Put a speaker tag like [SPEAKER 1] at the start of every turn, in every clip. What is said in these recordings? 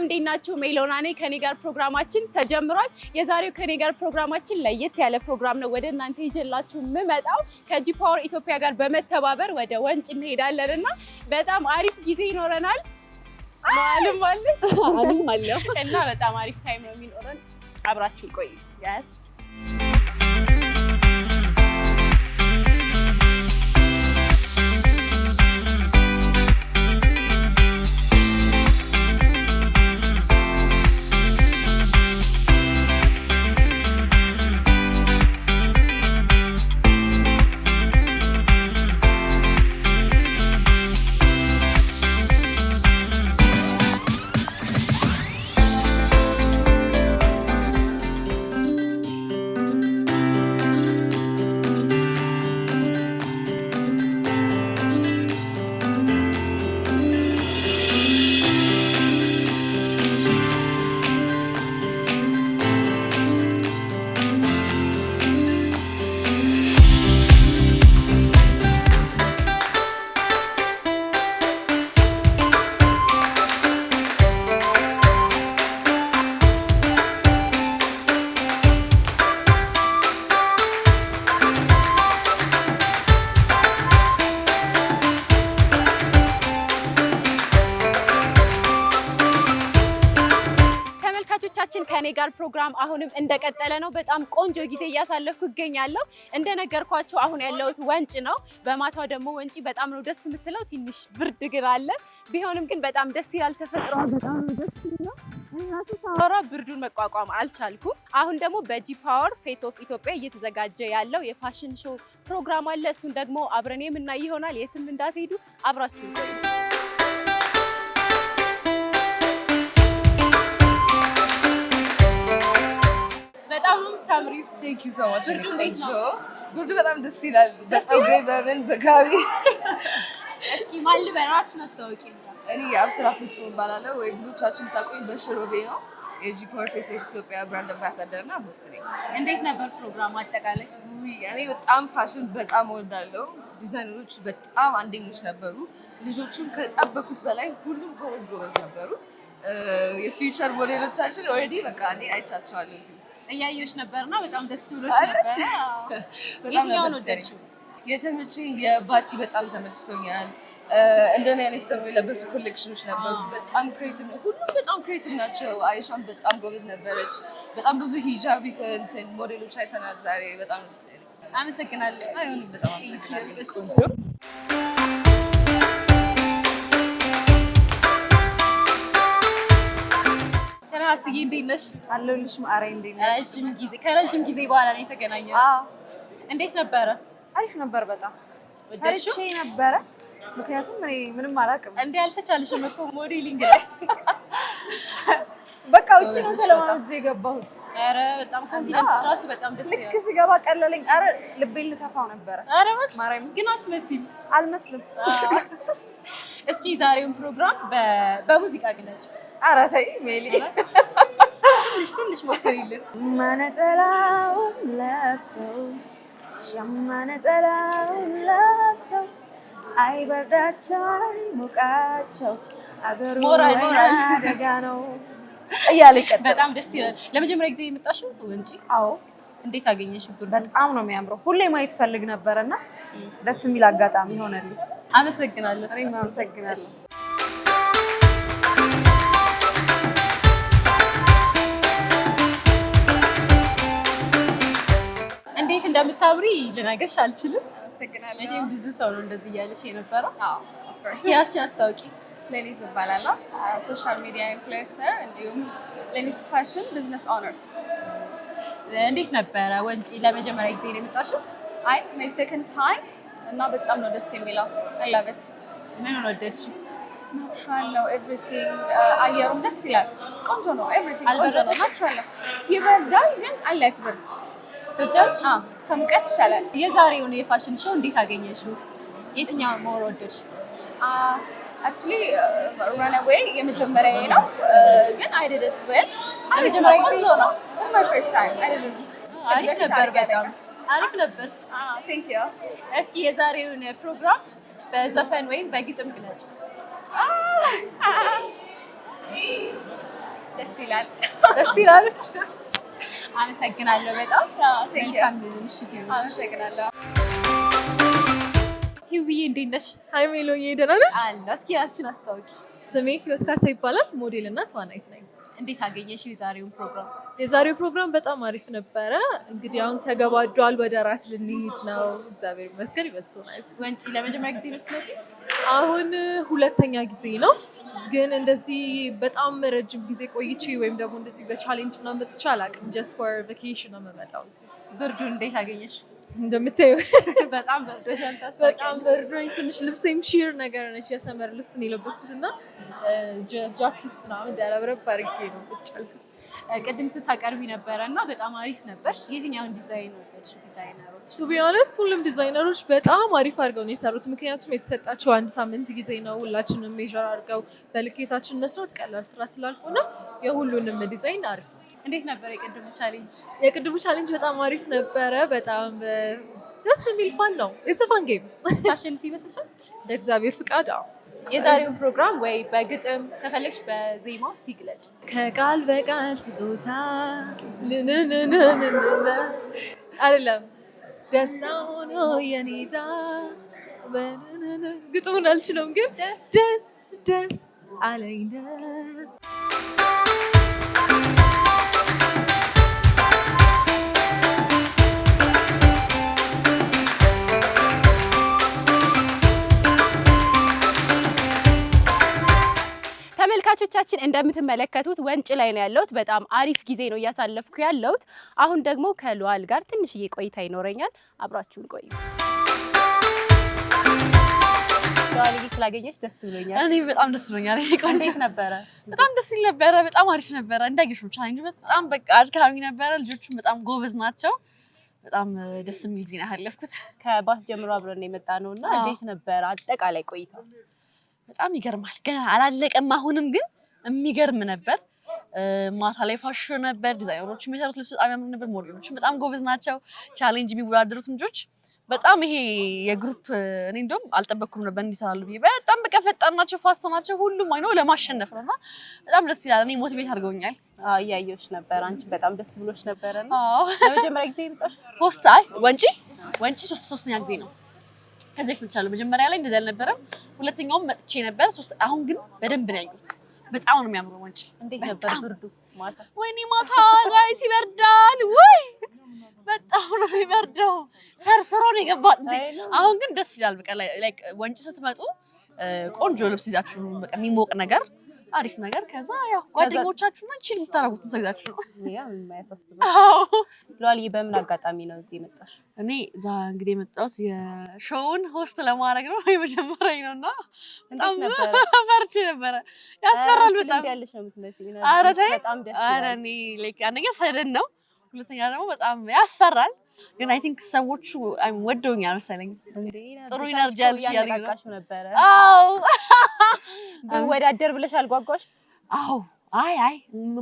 [SPEAKER 1] እንዴት ናችሁ? ሜሎና ነኝ። ከኔ ጋር ፕሮግራማችን ተጀምሯል። የዛሬው ከኔ ጋር ፕሮግራማችን ለየት ያለ ፕሮግራም ነው ወደ እናንተ ይዤላችሁ የምመጣው። ከጂ ፓወር ኢትዮጵያ ጋር በመተባበር ወደ ወንጭ እንሄዳለንና በጣም አሪፍ ጊዜ ይኖረናል። አለም አለች እና በጣም አሪፍ ታይም ነው የሚኖረን። አብራችሁ ቆዩ። ከኔ ጋር ፕሮግራም አሁንም እንደቀጠለ ነው። በጣም ቆንጆ ጊዜ እያሳለፍኩ እገኛለሁ። እንደነገርኳችሁ አሁን ያለሁት ወንጭ ነው። በማታው ደግሞ ወንጪ በጣም ነው ደስ የምትለው። ትንሽ ብርድ ግን አለ። ቢሆንም ግን በጣም ደስ ይላል። ተፈጥሮ በጣም ደስ ይላል። እናቱ ታወራ ብርዱን መቋቋም አልቻልኩም። አሁን ደግሞ በጂ ፓወር ፌስ ኦፍ ኢትዮጵያ እየተዘጋጀ ያለው የፋሽን ሾው ፕሮግራም አለ። እሱን ደግሞ አብረን የምናይ ይሆናል። የትም እንዳትሄዱ፣ አብራችሁ ቆዩ። በጣም ታምሪ።
[SPEAKER 2] ቴንክ ዩ ሶ ማች። ብርዱ በጣም ደስ ይላል። በፀጉሬ በምን በጋቢ።
[SPEAKER 1] እስኪ ማን በራስሽን አስተዋውቂ።
[SPEAKER 2] እኔ አብስራ ፍጹም እባላለሁ። ወይ ብዙዎቻችሁ የምታውቁኝ በሽሮቤ ነው። የጂ ፓወር ፌስ ኦፍ ኢትዮጵያ ብራንድ አምባሳደር እና ሆስት ነኝ።
[SPEAKER 1] እንዴት ነበር ፕሮግራሙ አጠቃላይ?
[SPEAKER 2] እኔ በጣም ፋሽን በጣም እወዳለሁ። ዲዛይነሮቹ በጣም አንደኞች ነበሩ። ልጆቹም ከጠበቁት በላይ ሁሉም ጎበዝ ነበሩ። የፊውቸር ሞዴሎቻችን ኦልሬዲ በቃ እኔ አይቻቸዋለሁ። እዚህ ውስጥ
[SPEAKER 1] እያየሁሽ ነበርና በጣም ደስ ብሎሽ ነበር።
[SPEAKER 2] በጣም ነበር የተመቸኝ። የባቲ በጣም ተመችቶኛል። እንደኔ አይነት ደግሞ የለበሱ ኮሌክሽኖች ነበሩ። በጣም ክሬቲቭ ነው። ሁሉም በጣም ክሬቲቭ ናቸው። አይሻም በጣም ጎበዝ ነበረች። በጣም ብዙ ሂጃብ እንትን ሞዴሎች አይተናል ዛሬ። በጣም ደስ ይላል።
[SPEAKER 1] አመሰግናለሁ።
[SPEAKER 2] አይሆንም። በጣም አመሰግናለሁ። ቆንጆ
[SPEAKER 1] ራስዬ እንዴት ነሽ?
[SPEAKER 2] አለሁልሽ ማሬ። እንዴት ነሽ?
[SPEAKER 1] ከረጅም ጊዜ በኋላ ነው የተገናኘነው። እንዴት ነበረ?
[SPEAKER 3] አሪፍ ነበር። በጣም
[SPEAKER 1] ወደድሽው?
[SPEAKER 3] ነበረ። ምክንያቱም እኔ ምንም አላውቅም።
[SPEAKER 1] እንዴ አልተቻለሽም እኮ ሞዴሊንግ ላይ።
[SPEAKER 3] በቃ ውጪ ነው ተለማምጄ የገባሁት።
[SPEAKER 1] ኧረ በጣም ኮንፊደንስ ራሱ በጣም ደስ ይላል።
[SPEAKER 3] ልክ ሲገባ ቀለለኝ። ኧረ ልቤን ልተፋው ነበረ።
[SPEAKER 1] ኧረ እባክሽ ግን አትመስይም።
[SPEAKER 3] አልመስልም።
[SPEAKER 1] እስኪ ዛሬውን ፕሮግራም በሙዚቃ ግለጭ።
[SPEAKER 3] ኧረ ተይ ሜሊ፣
[SPEAKER 1] ትንሽ ሞክሪልን።
[SPEAKER 3] ነጠላውን ለብሰው ሸማ ነጠላውን ለብሰው አይበርዳቸው አይሞቃቸው አገሩ አደጋ ነው እያለ ይቀጥላል።
[SPEAKER 1] በጣም ደስ ይላል። ለመጀመሪያ ጊዜ የመጣሽው ወንጪ?
[SPEAKER 3] አዎ።
[SPEAKER 1] እንዴት አገኘሽ?
[SPEAKER 3] በጣም ነው የሚያምረው። ሁሌ ማየት ፈልግ ነበርና ደስ የሚል አጋጣሚ ሆነልኝ።
[SPEAKER 1] አመሰግናለሁ።
[SPEAKER 3] እኔም አመሰግናለሁ።
[SPEAKER 1] እንዴት እንደምታምሪ ልነግርሽ አልችልም።
[SPEAKER 3] አመሰግናለሁ።
[SPEAKER 1] መቼም ብዙ ሰው ነው እንደዚህ እያለሽ የነበረው።
[SPEAKER 3] አዎ ኦፍ ኮርስ።
[SPEAKER 1] ያስሽ አስታውቂ።
[SPEAKER 3] ሌሊዝ እባላለሁ። ሶሻል ሚዲያ ኢንፍሉዌንሰር እንዲሁም ሌሊዝ ፋሽን ቢዝነስ ኦነር።
[SPEAKER 1] እንዴት ነበረ ወንጪ? ለመጀመሪያ ጊዜ ነው የመጣሽው?
[SPEAKER 3] አይ ማይ ሰከንድ ታይም እና በጣም ነው ደስ የሚለው። አይ ላቭ ኢት።
[SPEAKER 1] ምኑን ወደድሽው?
[SPEAKER 3] ናቹራል ነው ኤቭሪቲንግ። አየሩም ደስ ይላል። ቆንጆ ነው ኤቭሪቲንግ። ቆንጆ ነው። ናቹራል ነው። ይበርዳል ግን አይ ላይክ ብርድ።
[SPEAKER 1] ብቻች
[SPEAKER 3] ከሙቀት ይሻላል።
[SPEAKER 1] የዛሬውን የፋሽን ሾው እንዴት አገኘሽው? የትኛው ሞር ወደድሽው?
[SPEAKER 3] አክቹሊ ራንአዌይ የመጀመሪያዬ ነው ግን አይ ዲድ ኢት ዌል።
[SPEAKER 1] የመጀመሪያ ጊዜ ነው?
[SPEAKER 3] It's my first time. I didn't.
[SPEAKER 1] አሪፍ ነበር። በጣም አሪፍ ነበር።
[SPEAKER 3] Thank you.
[SPEAKER 1] እስኪ የዛሬውን ፕሮግራም በዘፈን ወይም በግጥም ግለጭ።
[SPEAKER 3] ደስ ይላል።
[SPEAKER 2] ደስ ይላልች።
[SPEAKER 1] አመሰግናለሁ በጣም መልካም ምሽት ይሁን።
[SPEAKER 3] አመሰግናለሁ።
[SPEAKER 1] ሂውዬ እንዴት ነሽ?
[SPEAKER 4] ሃይ ሜሎዬ ደህና ነሽ?
[SPEAKER 1] አለ እስኪ ራስሽን አስታውቂ።
[SPEAKER 4] ስሜ ህይወት ካሳ ይባላል። ሞዴል እና ተዋናይት ነኝ።
[SPEAKER 1] እንዴት አገኘሽው የዛሬውን ፕሮግራም?
[SPEAKER 4] የዛሬው ፕሮግራም በጣም አሪፍ ነበረ። እንግዲህ አሁን ተገባዷል፣ ወደ ራት ልንሄድ ነው። እግዚአብሔር ይመስገን ይመስገን።
[SPEAKER 1] ወንጪ ለመጀመሪያ ጊዜ ነው ስትመጪ?
[SPEAKER 4] አሁን ሁለተኛ ጊዜ ነው። ግን እንደዚህ በጣም ረጅም ጊዜ ቆይቼ ወይም ደግሞ እንደዚህ በቻሌንጅ ምናምን መጥቼ አላውቅም። ጀስት ፎር ቫኬሽን ነው የምመጣው። እዚህ
[SPEAKER 1] ብርዱን እንዴት አገኘሽ?
[SPEAKER 4] እንደምታየው
[SPEAKER 1] በጣም በርዶሻል።
[SPEAKER 4] በጣም በርዶኝ ትንሽ ልብሴም ሺር ነገር ነች። የሰመር ልብስ ነው የለበስኩት እና ጃኬት ምናምን ደረብረብ አድርጌ ነው ቁጭ ያልኩት።
[SPEAKER 1] ቅድም ስታቀርቢ ነበረ እና በጣም አሪፍ ነበርሽ። የትኛውን ዲዛይን ወደድሽው? ዲዛይነሮች
[SPEAKER 4] ቱ ቢ ኦነስት ሁሉም ዲዛይነሮች በጣም አሪፍ አድርገው ነው የሰሩት። ምክንያቱም የተሰጣቸው 1 ሳምንት ጊዜ ነው። ሁላችንም ሜዥር አድርገው በልኬታችን መስራት ቀላል ስራ ስላልሆነ የሁሉንም ዲዛይን አሪፍ።
[SPEAKER 1] እንዴት ነበር የቅድሙ ቻሌንጅ?
[SPEAKER 4] የቅድሙ ቻሌንጅ በጣም አሪፍ ነበረ። በጣም ደስ የሚል ፋን ነው። ኢትስ አ ፋን ጌም።
[SPEAKER 1] ታሸንፊ ይመስልሻል?
[SPEAKER 4] እንደ እግዚአብሔር ፍቃድ።
[SPEAKER 1] የዛሬውን ፕሮግራም ወይ በግጥም ከፈለግሽ በዜማ ሲግለጭ።
[SPEAKER 4] ከቃል በቃል ስጦታ አይደለም ደስታ ሆኖ የኔታ ግጥሙን አልችለውም፣ ግን ደስ ደስ አለኝ ደስ
[SPEAKER 1] ተመልካቾቻችን እንደምትመለከቱት ወንጭ ላይ ነው ያለሁት። በጣም አሪፍ ጊዜ ነው እያሳለፍኩ ያለሁት። አሁን ደግሞ ከሉዓል ጋር ትንሽዬ ቆይታ ይኖረኛል። አብራችሁን ቆዩ። ሉዓል ስላገኘሽ ደስ ብሎኛል።
[SPEAKER 5] እኔ በጣም ደስ ብሎኛል።
[SPEAKER 1] እንዴት ነበረ?
[SPEAKER 5] በጣም ደስ ይል ነበረ። በጣም አሪፍ ነበረ። እንዳየሽው ቻሌንጅ በጣም በቃ አድካሚ ነበረ። ልጆቹም በጣም ጎበዝ ናቸው። በጣም ደስ የሚል ጊዜ ነው ያለፍኩት።
[SPEAKER 1] ከባስ ጀምሮ አብረን የመጣ ነውና እንዴት ነበረ አጠቃላይ ቆይታ?
[SPEAKER 5] በጣም ይገርማል። ገና አላለቀም። አሁንም ግን የሚገርም ነበር። ማታ ላይ ፋሽን ነበር። ዲዛይነሮች የሚሰሩት ልብስ በጣም ያምር ነበር። ሞዴሎችም በጣም ጎበዝ ናቸው። ቻሌንጅ የሚወዳደሩት ልጆች በጣም ይሄ የግሩፕ እኔ እንደውም አልጠበቅኩም ነበር እንዲሰራሉ ብዬ። በጣም በቃ ፈጣን ናቸው፣ ፋስት ናቸው። ሁሉም አይኖ ለማሸነፍ ነውና በጣም ደስ ይላል። እኔ ሞቲቬት አድርገውኛል።
[SPEAKER 1] እያየሁሽ ነበር። አንቺ በጣም ደስ ብሎሽ ነበረና ለመጀመሪያ ጊዜ የመጣሽ
[SPEAKER 5] ሆስት? አይ ወንጪ ሶስተኛ ጊዜ ነው። ከዚህ በፊት መጥቻለሁ። መጀመሪያ ላይ እንደዚህ አልነበረም። ሁለተኛውም መጥቼ ነበር። አሁን ግን በደንብ ነው ያየሁት። በጣም ነው የሚያምረው ወንጪ።
[SPEAKER 1] እንዴት ነበር ብርዱ ማታ?
[SPEAKER 5] ወይኔ ማታ ጋይስ ይበርዳል ወይ! በጣም ነው የሚበርደው። ሰርስሮ ነው የገባው። አሁን ግን ደስ ይላል። በቃ ላይክ ወንጪ ስትመጡ ቆንጆ ልብስ ይዛችሁ በቃ የሚሞቅ ነገር አሪፍ ነገር ከዛ ያው ጓደኞቻችሁና ቺል የምታረጉትን ሰው ይዛችሁ ነው።
[SPEAKER 1] ያ ምን የማያሳስበው። ሉዓልዬ በምን አጋጣሚ ነው እዚህ የመጣሽ?
[SPEAKER 5] እኔ እዛ እንግዲህ የመጣሁት የሾውን ሆስት ለማድረግ ነው። የመጀመሪያ ነውና በጣም ፈርቼ ነበረ። ያስፈራል በጣም።
[SPEAKER 1] ያለሽ ነው የምትመስለው።
[SPEAKER 5] ኧረ ተይ።
[SPEAKER 1] በጣም ደስ
[SPEAKER 5] ኧረ እኔ ላይክ አንደኛ ሰደን ነው፣ ሁለተኛ ደግሞ በጣም ያስፈራል። ግን አይ ቲንክ ሰዎቹ ወደውኛል መሰለኝ። ጥሩ ኢነርጂ አለሽ ያለኝ
[SPEAKER 1] ነበረ።
[SPEAKER 5] አዎ
[SPEAKER 1] ወዳደር ብለሽ አልጓጓሽ?
[SPEAKER 5] አዎ አይ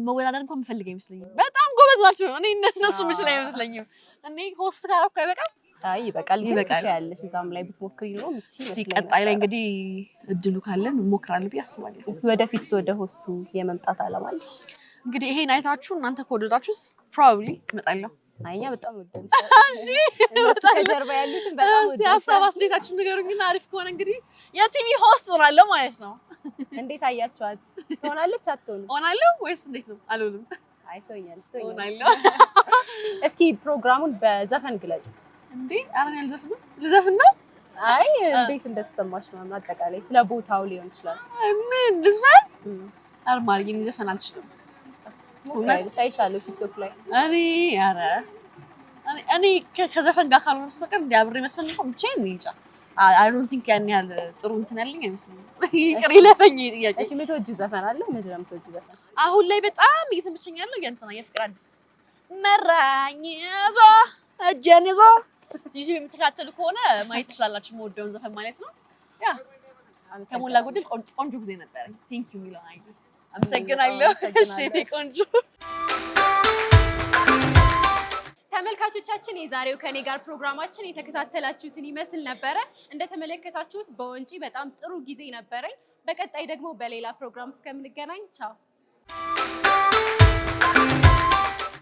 [SPEAKER 5] መወዳደር እንኳን የምፈልግ አይመስለኝም። በጣም ጎበዝ ናቸው። እኔ እነሱ ምችል አይመስለኝም። እኔ ሆስት ካረኩ አይበቃም?
[SPEAKER 1] አይ ይበቃል። ግን ትችያለሽ። እዛም ላይ ብትሞክሪ ነው ምትችይ ይመስለኛል።
[SPEAKER 5] ቀጣይ ላይ እንግዲህ እድሉ ካለን እሞክራለሁ ብዬ አስባለሁ።
[SPEAKER 1] እስኪ ወደፊት ወደ ሆስቱ የመምጣት አላማ አለሽ?
[SPEAKER 5] እንግዲህ ይሄን አይታችሁ እናንተ ከወደዳችሁት ፕሮባብሊ እመጣለሁ።
[SPEAKER 1] አይኛ በጣም ወደን
[SPEAKER 5] እሺ
[SPEAKER 1] ከጀርባ ያሉትን በጣም ወደን
[SPEAKER 5] ሀሳብ አስተያየታችሁን ንገሩኝና አሪፍ ከሆነ እንግዲህ የቲቪ ሆስት ሆናለሁ ማለት ነው።
[SPEAKER 1] እንዴት አያችኋት? ትሆናለች አትሆንም?
[SPEAKER 5] ሆናለሁ ወይስ እንዴት ነው? አልሆንም።
[SPEAKER 1] አይ ትሆኛለሽ።
[SPEAKER 5] ሆናለሁ።
[SPEAKER 1] እስኪ ፕሮግራሙን በዘፈን ግለጽ።
[SPEAKER 5] እንዴ አረን ያልዘፍነው ልዘፍን ነው?
[SPEAKER 1] አይ እንዴት እንደተሰማሽ ነው አጠቃላይ ስለ ቦታው ሊሆን ይችላል።
[SPEAKER 5] ምን ልዝፈን? አርማሪ ዘፈን አልችልም።
[SPEAKER 1] አይሻለሁ ቲክቶክ ላይ
[SPEAKER 5] እኔ ከዘፈን ጋር ካልሆነ በስተቀር እንደ አብሬ መስፈን እንኳን ብቻዬን ነው እንጃ። አይ ዶንት ቲንክ ያን ያህል ጥሩ እንትን ያለኝ አይመስለኝም። ይቅር ይለፈኝ ጥያቄ።
[SPEAKER 1] እሺ የምትወጂው ዘፈን አለ? ምንድን ነው የምትወጂው ዘፈን?
[SPEAKER 5] አሁን ላይ በጣም እየተመቸኝ ያለው የእንትና የፍቅር አዲስ መራኝ ይዞ እጄን ይዞ ዩቲዩብ የምትከታተሉ ከሆነ ማየት ትችላላችሁ። የምወደውን ዘፈን ማለት ነው። ያ ከሞላ ጎደል ቆንጆ ጊዜ ነበረ። ቴንክ ዩ የሚለውን አይ አመሰግናለሁ። እሺ ቆንጆ
[SPEAKER 1] ተመልካቾቻችን የዛሬው ከኔ ጋር ፕሮግራማችን የተከታተላችሁትን ይመስል ነበረ። እንደተመለከታችሁት በወንጪ በጣም ጥሩ ጊዜ ነበረኝ። በቀጣይ ደግሞ በሌላ ፕሮግራም እስከምንገናኝ ቻው።